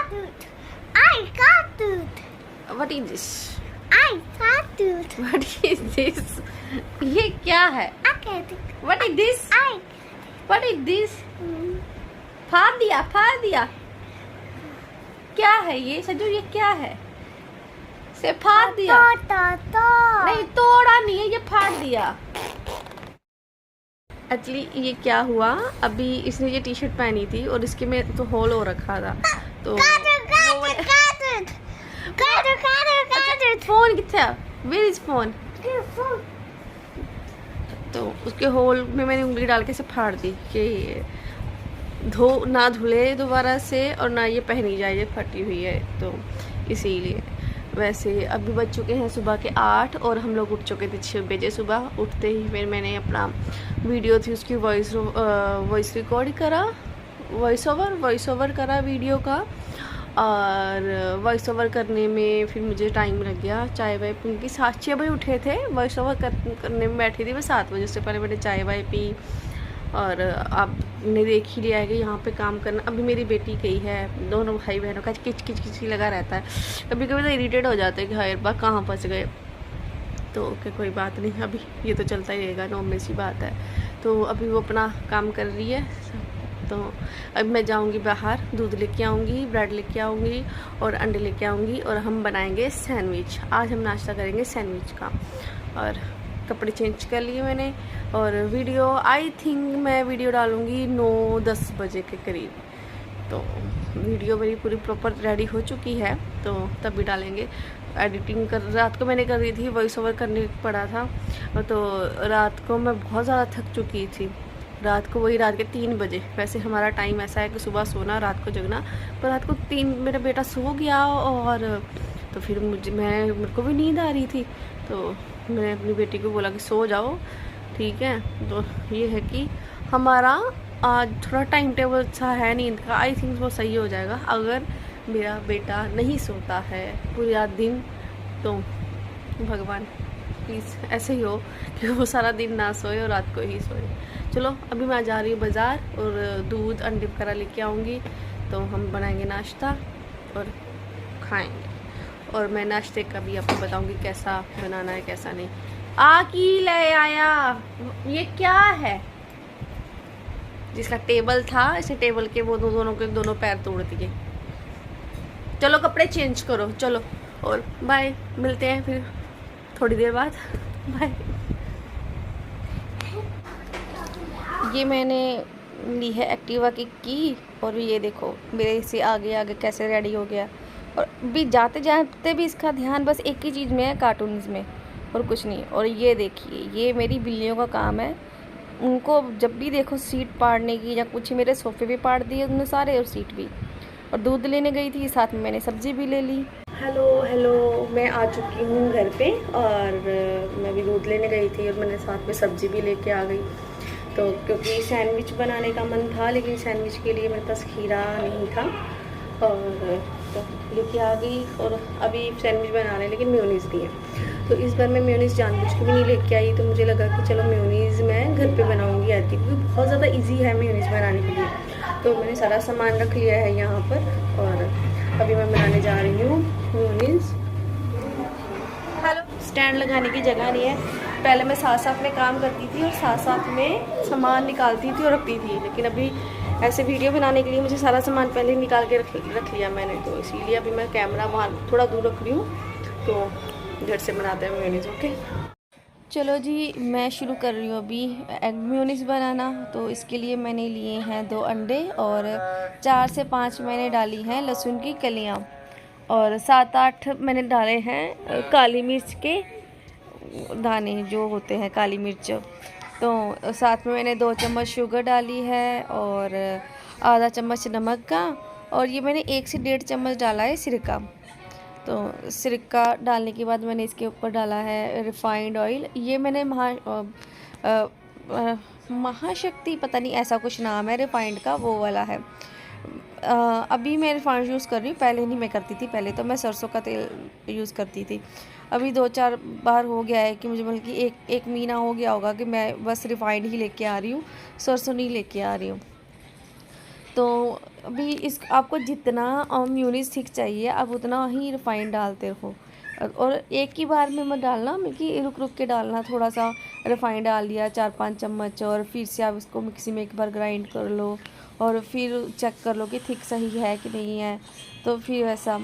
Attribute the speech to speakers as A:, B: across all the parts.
A: tooth. I got tooth.
B: What is this?
A: I got tooth.
B: What is this? ये क्या है?
A: I get it.
B: What is this? What is this? फाड़ दिया। क्या है ये सजू? ये क्या है? से फाड़ दिया। नहीं, तोड़ा नहीं है, ये फाड़ दिया। एक्चुअली ये क्या हुआ, अभी इसने ये टी शर्ट पहनी थी और इसके में तो होल हो रखा था, तो फोन कितना? Where is phone? तो उसके होल में मैंने उंगली डाल के इसे फाड़ दी कि ना धुले दोबारा से और ना ये पहनी जाए, ये फटी हुई है, तो इसीलिए। वैसे अभी बज चुके हैं सुबह के 8 और हम लोग उठ चुके थे 6 बजे सुबह। उठते ही फिर मैंने अपना वीडियो थी उसकी वॉइस रिकॉर्ड करा, वॉइस ओवर करा वीडियो का, और वॉइस ओवर करने में फिर मुझे टाइम लग गया। चाय वाय क्योंकि 6 बजे उठे थे, वॉइस ओवर करने में बैठी थी मैं 7 बजे से पहले। मैंने चाय वाय पी और आपने देख ही लिया है कि यहाँ पे काम करना। अभी मेरी बेटी गई है, दोनों भाई बहनों का किच लगा रहता है, कभी कभी तो इरिटेट हो जाते हैं कि हाय बा कहाँ फंस गए, तो क्या कोई बात नहीं, अभी ये तो चलता ही रहेगा, नॉर्मल सी बात है। तो अभी वो अपना काम कर रही है, तो अब मैं जाऊंगी बाहर, दूध लेके आऊँगी, ब्रेड लेके आऊँगी और अंडे लेके आऊँगी और हम बनाएंगे सैंडविच। आज हम नाश्ता करेंगे सैंडविच का। और कपड़े चेंज कर लिए मैंने, और वीडियो आई थिंक मैं वीडियो डालूँगी 9-10 बजे के करीब। तो वीडियो मेरी पूरी प्रॉपर रेडी हो चुकी है, तो तभी डालेंगे। एडिटिंग रात को मैंने कर रही थी, वॉइस ओवर करने पड़ा था, तो रात को मैं बहुत ज़्यादा थक चुकी थी। रात को वही रात के 3 बजे, वैसे हमारा टाइम ऐसा है कि सुबह सोना रात को जगना, पर रात को 3 मेरा बेटा सो गया और तो फिर मेरे को भी नींद आ रही थी, तो मैंने अपनी बेटी को बोला कि सो जाओ, ठीक है। तो ये है कि हमारा आज थोड़ा टाइम टेबल अच्छा है नींद का, आई थिंक वो सही हो जाएगा। अगर मेरा बेटा नहीं सोता है पूरा दिन तो भगवान प्लीज़ ऐसे ही हो कि वो सारा दिन ना सोए और रात को ही सोए। चलो अभी मैं जा रही हूँ बाज़ार और दूध अंडे वगैरह लेके आऊँगी, तो हम बनाएंगे नाश्ता और खाएंगे, और मैं नाश्ते का भी आपको बताऊँगी कैसा बनाना है कैसा नहीं। की ले आया, ये क्या है? जिसका टेबल था, इसे टेबल के वो दोनों के दोनों पैर तोड़ दिए। चलो कपड़े चेंज करो, चलो, और बाय, मिलते हैं फिर थोड़ी देर बाद, बाय। ये मैंने ली है एक्टिवा की और ये देखो मेरे से आगे कैसे रेडी हो गया। और भी जाते जाते भी इसका ध्यान बस एक ही चीज़ में है, कार्टून्स में, और कुछ नहीं। और ये देखिए, ये मेरी बिल्लियों का काम है, उनको जब भी देखो सीट पाड़ने की या कुछ। मेरे सोफ़े भी पाड़ दिए उन्होंने सारे और सीट भी। और दूध लेने गई थी, साथ में मैंने सब्ज़ी भी ले ली। हेलो, मैं आ चुकी हूँ घर पे, और मैं भी दूध लेने गई थी और मैंने साथ में सब्ज़ी भी लेके आ गई। तो क्योंकि सैंडविच बनाने का मन था, लेकिन सैंडविच के लिए मेरे पास खीरा नहीं था, और तो लेके आ गई। और अभी सैंडविच बना रहे हैं, लेकिन मेयोनीज़ नहीं है, तो इस बार मैं मेयोनीज़ जानबूझ के भी नहीं लेके आई। तो मुझे लगा कि चलो मेयोनीज़ मैं घर पे बनाऊंगी आज, क्योंकि बहुत ज़्यादा इजी है मेयोनीज़ बनाने के लिए। तो मैंने सारा सामान रख लिया है यहाँ पर, और अभी मैं बनाने जा रही हूँ मेयोनीज़। स्टैंड लगाने की जगह नहीं है। पहले मैं साथ में काम करती थी और साथ में सामान निकालती थी और रखती थी, लेकिन अभी ऐसे वीडियो बनाने के लिए मुझे सारा सामान पहले निकाल के रख लिया मैंने, तो इसीलिए अभी मैं कैमरा वहाँ थोड़ा दूर रख रही हूँ, तो झट से बनाते हैं मेयोनीज़। ओके, चलो जी, मैं शुरू कर रही हूँ अभी एग मेयोनीज़ बनाना। तो इसके लिए मैंने लिए हैं 2 अंडे और 4 से 5 मैंने डाली हैं लहसुन की कलियाँ, और 7-8 मैंने डाले हैं काली मिर्च के दाने जो होते हैं काली मिर्च। तो साथ में मैंने 2 चम्मच शुगर डाली है और आधा चम्मच नमक का, और ये मैंने 1 से 1.5 चम्मच डाला है सिरका। तो सिरका डालने के बाद मैंने इसके ऊपर डाला है रिफाइंड ऑयल। ये मैंने महाशक्ति पता नहीं ऐसा कुछ नाम है रिफाइंड का, वो वाला है। अभी मैं रिफाइंड यूज़ कर रही हूँ, पहले नहीं मैं करती थी, पहले तो मैं सरसों का तेल यूज़ करती थी। अभी 2-4 बार हो गया है कि मुझे बल्कि एक महीना हो गया होगा कि मैं बस रिफाइंड ही लेके आ रही हूँ, सरसों नहीं लेके आ रही हूँ। तो अभी इस आपको जितना म्यूनीस थिक चाहिए आप उतना ही रिफाइंड डालते रहो, और एक ही बार में मत डालना, बल्कि रुक रुक के डालना। थोड़ा सा रिफाइंड डाल दिया 4-5 चम्मच, और फिर से आप इसको मिक्सी में एक बार ग्राइंड कर लो, और फिर चेक कर लो कि थिक सही है कि नहीं है, तो फिर वैसा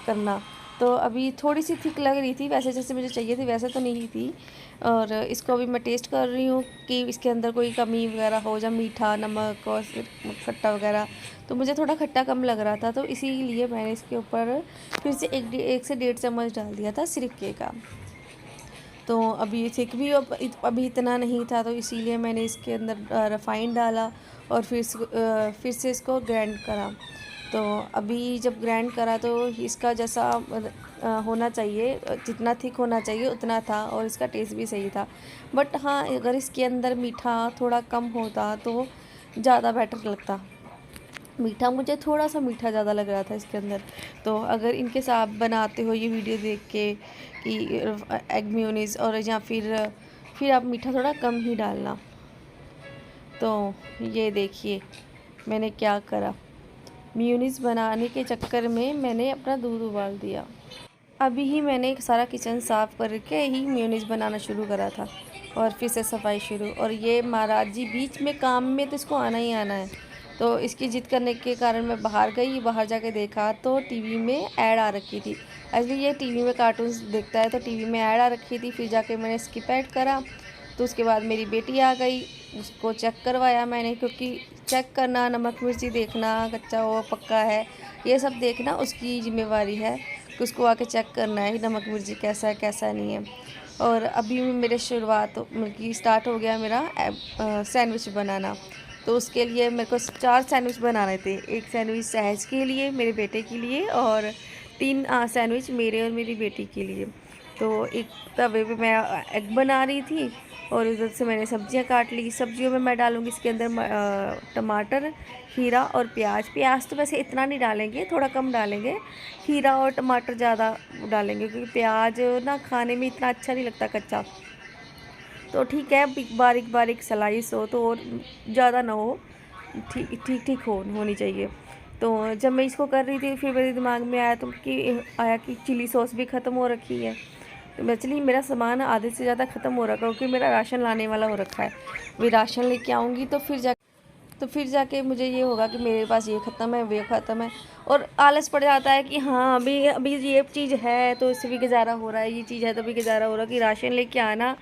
B: करना। तो अभी थोड़ी सी थिक लग रही थी, वैसे जैसे मुझे चाहिए थी वैसे तो नहीं थी। और इसको अभी मैं टेस्ट कर रही हूँ कि इसके अंदर कोई कमी वगैरह हो, या मीठा, नमक और खट्टा वगैरह। तो मुझे थोड़ा खट्टा कम लग रहा था, तो इसीलिए मैंने इसके ऊपर फिर से 1 से 1.5 चम्मच डाल दिया था सिरके का। तो अभी थिक भी अभी इतना नहीं था, तो इसीलिए मैंने इसके अंदर रिफाइंड डाला, और फिर से इसको ग्राइंड करा। तो अभी जब ग्राइंड करा तो इसका जैसा होना चाहिए, जितना थिक होना चाहिए उतना था, और इसका टेस्ट भी सही था। बट हाँ, अगर इसके अंदर मीठा थोड़ा कम होता तो ज़्यादा बेटर लगता। मीठा मुझे थोड़ा सा मीठा ज़्यादा लग रहा था इसके अंदर। तो अगर इनके साथ आप बनाते हो ये वीडियो देख के कि एग मेयोनीज़, और या फिर आप मीठा थोड़ा कम ही डालना। तो ये देखिए मैंने क्या करा, मेयोनीज़ बनाने के चक्कर में मैंने अपना दूध उबाल दिया। अभी ही मैंने सारा किचन साफ़ करके ही मेयोनीज़ बनाना शुरू करा था, और फिर से सफाई शुरू। और ये महाराज जी बीच में काम में तो इसको आना ही आना है। तो इसकी जिद करने के कारण मैं बाहर गई, बाहर जाके देखा तो टीवी में ऐड आ रखी थी। एक्चुअली ये टीवी में कार्टून्स देखता है, तो टीवी में ऐड आ रखी थी। फिर जाके मैंने स्किप ऐड करा, तो उसके बाद मेरी बेटी आ गई, उसको चेक करवाया मैंने, क्योंकि चेक करना, नमक मिर्ची देखना, कच्चा हो पक्का है, ये सब देखना उसकी जिम्मेवारी है कि उसको आके चेक करना है कि नमक मिर्ची कैसा है कैसा नहीं है। और अभी मेरे शुरुआत स्टार्ट हो गया मेरा सैंडविच बनाना। तो उसके लिए मेरे को 4 सैंडविच बनाने थे। 1 सैंडविच सहज के लिए, मेरे बेटे के लिए, और 3 सैंडविच मेरे और मेरी बेटी के लिए। तो एक तवे पे मैं एग बना रही थी, और उधर से मैंने सब्जियां काट ली। सब्जियों में मैं डालूँगी इसके अंदर टमाटर, खीरा और प्याज। प्याज तो वैसे इतना नहीं डालेंगे, थोड़ा कम डालेंगे। खीरा और टमाटर ज़्यादा डालेंगे, क्योंकि प्याज ना खाने में इतना अच्छा नहीं लगता कच्चा। तो ठीक है, बारीक बारीक स्लाइस हो तो, और ज़्यादा ना हो, ठीक होनी चाहिए। तो जब मैं इसको कर रही थी, फिर मेरे दिमाग में आया कि चिली सॉस भी ख़त्म हो रखी है। तो एक्चुअली मेरा सामान आधे से ज़्यादा ख़त्म हो रखा है, क्योंकि मेरा राशन लाने वाला हो रखा है। वही राशन लेके आऊँगी तो फिर जाके मुझे ये होगा कि मेरे पास ये ख़त्म है, वो ख़त्म है, और आलस पड़ जाता है कि हाँ अभी ये चीज़ है तो इससे भी गुजारा हो रहा है, ये चीज़ है तो भी गुजारा हो रहा है। कि राशन लेके आना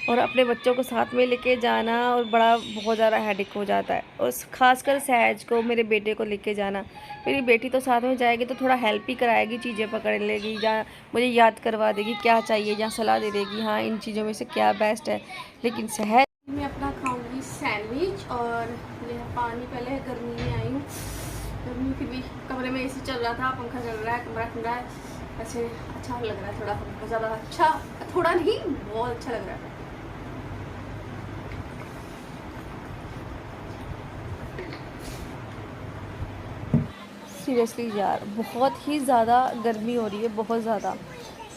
B: और अपने बच्चों को साथ में लेके जाना, और बहुत ज़्यादा हेडेक हो जाता है। और ख़ासकर सहज को, मेरे बेटे को लेके जाना। मेरी बेटी तो साथ में जाएगी तो थोड़ा हेल्प ही कराएगी, चीज़ें पकड़ लेगी, या मुझे याद करवा देगी क्या चाहिए, या सलाह दे देगी हाँ इन चीज़ों में से क्या बेस्ट है। लेकिन सहज मैं अपना खाऊंगी सैंडविच, और यह पानी पहले गर्मी में आई हूँ, गर्मी की भी कमरे में एसी चल रहा था, पंखा चल रहा है, कमरा ठंडा है, ऐसे अच्छा लग रहा है, थोड़ा बहुत ज़्यादा अच्छा, थोड़ा नहीं बहुत अच्छा लग रहा है। सीरियसली यार बहुत ही ज़्यादा गर्मी हो रही है, बहुत ज़्यादा।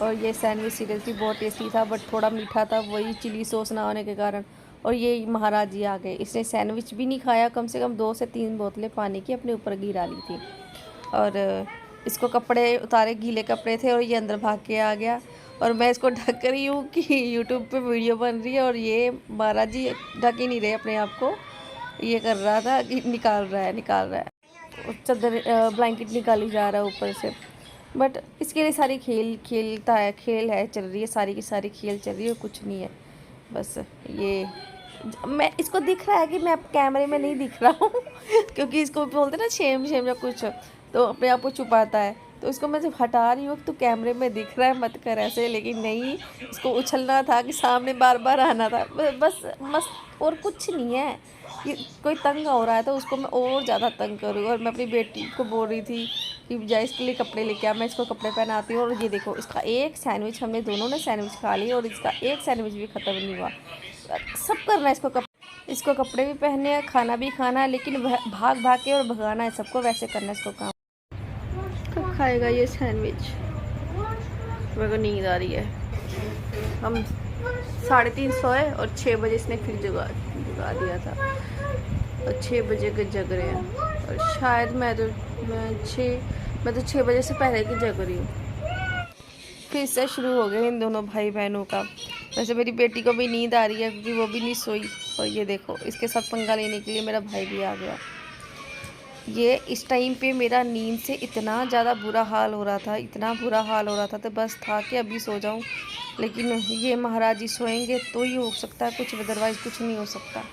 B: और ये सैंडविच सीरियसली बहुत टेस्टी था, बट थोड़ा मीठा था, वही चिली सॉस ना होने के कारण। और ये महाराज जी आ गए, इसने सैंडविच भी नहीं खाया, कम से कम 2 से 3 बोतलें पानी की अपने ऊपर गिरा ली थी। और इसको कपड़े उतारे, गीले कपड़े थे, और ये अंदर भाग के आ गया। और मैं इसको ढक रही हूँ कि यूट्यूब पे वीडियो बन रही है, और ये महाराज जी ढक ही नहीं रहे अपने आप को, ये कर रहा था कि निकाल रहा है चादर, ब्लैंकेट निकाली जा रहा है ऊपर से। बट इसके लिए सारी खेल है, चल रही है, सारी की सारी खेल चल रही है, कुछ नहीं है। बस ये मैं इसको दिख रहा है कि मैं कैमरे में नहीं दिख रहा हूँ क्योंकि इसको बोलते ना शेम या कुछ, तो अपने आप को छुपाता है। तो इसको मैं जब हटा रही हूँ तो कैमरे में दिख रहा है, मत कर ऐसे। लेकिन नहीं, इसको उछलना था कि सामने बार बार आना था, बस और कुछ नहीं है। कि कोई तंग हो रहा है तो उसको मैं और ज़्यादा तंग करूँ। और मैं अपनी बेटी को बोल रही थी कि जाए इसके लिए कपड़े लेके आ, मैं इसको कपड़े पहनाती हूँ। और ये देखो, इसका एक सैंडविच, हमने दोनों ने सैंडविच खा लिया, और इसका एक सैंडविच भी ख़त्म नहीं हुआ। सब करना है इसको कपड़े भी पहनने हैं, खाना भी खाना है, लेकिन भाग के और भगाना है सबको, वैसे करना है इसको काम। कब खाएगा ये सैंडविच? मेरे को नींद आ रही है। हम 3:30 सोए, और 6 बजे इसने फिर जगा दिया था, और 6 बजे के जग रहे हैं। और शायद मैं 6 बजे से पहले की जग रही हूँ। फिर से शुरू हो गए इन दोनों भाई बहनों का। वैसे मेरी बेटी को भी नींद आ रही है क्योंकि वो भी नहीं सोई। और ये देखो इसके साथ पंगा लेने के लिए मेरा भाई भी आ गया। ये इस टाइम पे मेरा नींद से इतना ज़्यादा बुरा हाल हो रहा था, इतना बुरा हाल हो रहा था, तो बस था कि अभी सो जाऊं। लेकिन ये महाराज जी सोएंगे तो ही हो सकता है कुछ, अदरवाइज़ कुछ नहीं हो सकता।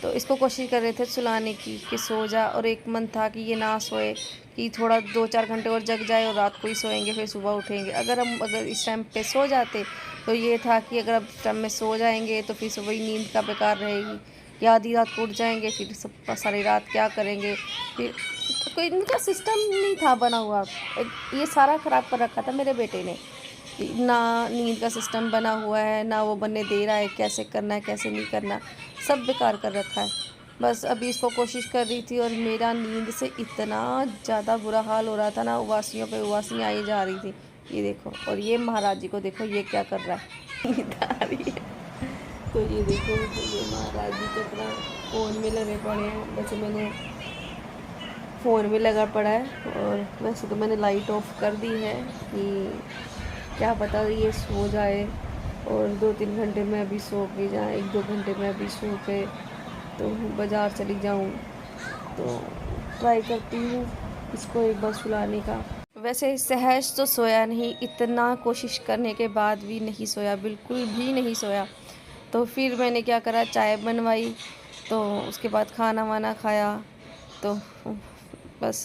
B: तो इसको कोशिश कर रहे थे सुलाने की कि सो जा, और एक मन था कि ये ना सोए, कि थोड़ा 2-4 घंटे और जग जाए और रात को ही सोएंगे, फिर सुबह उठेंगे। अगर इस टाइम पे सो जाते तो ये था कि अगर अब टाइम में सो जाएंगे तो फिर सुबह नींद का बेकार रहेगी, या आधी रात को उठ जाएंगे, फिर सब सारी रात क्या करेंगे। फिर तो कोई इनका सिस्टम नहीं था बना हुआ, ये सारा ख़राब कर रखा था मेरे बेटे ने। ना नींद का सिस्टम बना हुआ है, ना वो बनने दे रहा है, कैसे करना है कैसे नहीं करना, सब बेकार कर रखा है। बस अभी इसको कोशिश कर रही थी और मेरा नींद से इतना ज़्यादा बुरा हाल हो रहा था ना, उबासियों पे उबासियाँ आई जा रही थी। ये देखो, और ये महाराज जी को देखो ये क्या कर रहा है, नींद आ रही है। तो ये देखो, तो ये महाराज जी तो अपना फ़ोन में लगे पड़े हैं। वैसे मैंने फ़ोन में लगा पड़ा है, और वैसे तो मैंने लाइट ऑफ कर दी है कि क्या पता ये सो जाए और 2-3 घंटे में अभी सो के जाए, 1-2 घंटे में अभी सो के तो बाज़ार चली जाऊँ। तो ट्राई करती हूँ इसको एक बार सुलाने का। वैसे सहज तो सोया नहीं, इतना कोशिश करने के बाद भी नहीं सोया, बिल्कुल भी नहीं सोया। तो फिर मैंने क्या करा, चाय बनवाई, तो उसके बाद खाना वाना खाया। तो बस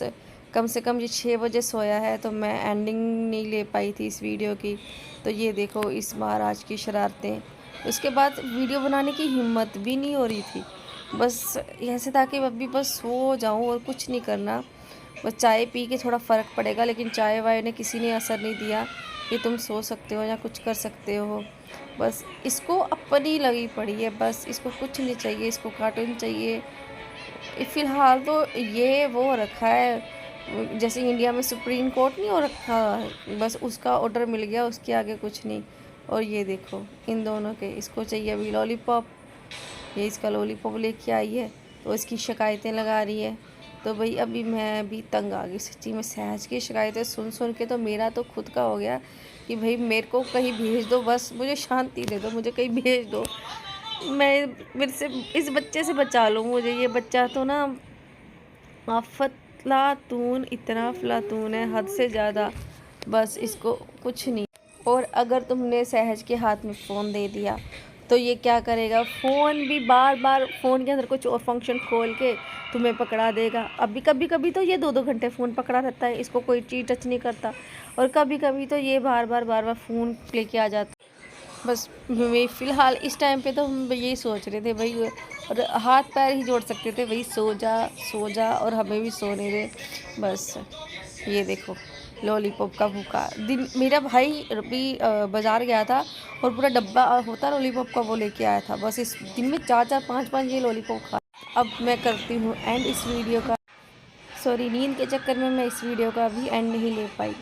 B: कम से कम ये 6 बजे सोया है, तो मैं एंडिंग नहीं ले पाई थी इस वीडियो की। तो ये देखो इस महाराज की शरारतें। उसके बाद वीडियो बनाने की हिम्मत भी नहीं हो रही थी, बस ऐसे था कि अभी बस सो जाऊं और कुछ नहीं करना, बस चाय पी के थोड़ा फ़र्क पड़ेगा। लेकिन चाय वाय ने किसी ने असर नहीं दिया कि तुम सो सकते हो या कुछ कर सकते हो। बस इसको अपनी लगी पड़ी है, बस इसको कुछ नहीं चाहिए, इसको कार्टून चाहिए। फ़िलहाल तो ये वो रखा है, जैसे इंडिया में सुप्रीम कोर्ट नहीं हो रखा, बस उसका ऑर्डर मिल गया, उसके आगे कुछ नहीं। और ये देखो इन दोनों के, इसको चाहिए अभी लॉलीपॉप, ये इसका लॉलीपॉप लेके आई है, तो इसकी शिकायतें लगा रही है। तो भाई अभी मैं भी तंग आ गई सच्ची में, सहज की शिकायतें सुन सुन के तो मेरा तो खुद का हो गया कि भाई मेरे को कहीं भेज दो, बस मुझे शांति दे दो, मुझे कहीं भेज दो, मेरे से इस बच्चे से बचा लो मुझे। ये बच्चा तो ना अफलातून, इतना अफलातून है हद से ज़्यादा, बस इसको कुछ नहीं। और अगर तुमने सहज के हाथ में फ़ोन दे दिया तो ये क्या करेगा, फ़ोन भी बार बार फ़ोन के अंदर कुछ और फंक्शन खोल के तुम्हें पकड़ा देगा। अभी कभी कभी तो ये 2-2 घंटे फ़ोन पकड़ा रहता है, इसको कोई चीज़ टच नहीं करता। और कभी कभी तो ये बार बार फ़ोन लेके आ जाता। बस मैं फ़िलहाल इस टाइम पे तो हम यही सोच रहे थे भाई, और हाथ पैर ही जोड़ सकते थे भाई, सो जा और हमें भी सोने दे बस। ये देखो लॉलीपॉप का भूखा दिन। मेरा भाई भी बाज़ार गया था और पूरा डब्बा होता लॉलीपॉप का वो लेके आया था। बस इस दिन में 4-4 5-5 ये लॉलीपॉप खा। अब मैं करती हूँ एंड इस वीडियो का। सॉरी, नींद के चक्कर में मैं इस वीडियो का भी एंड नहीं ले पाई।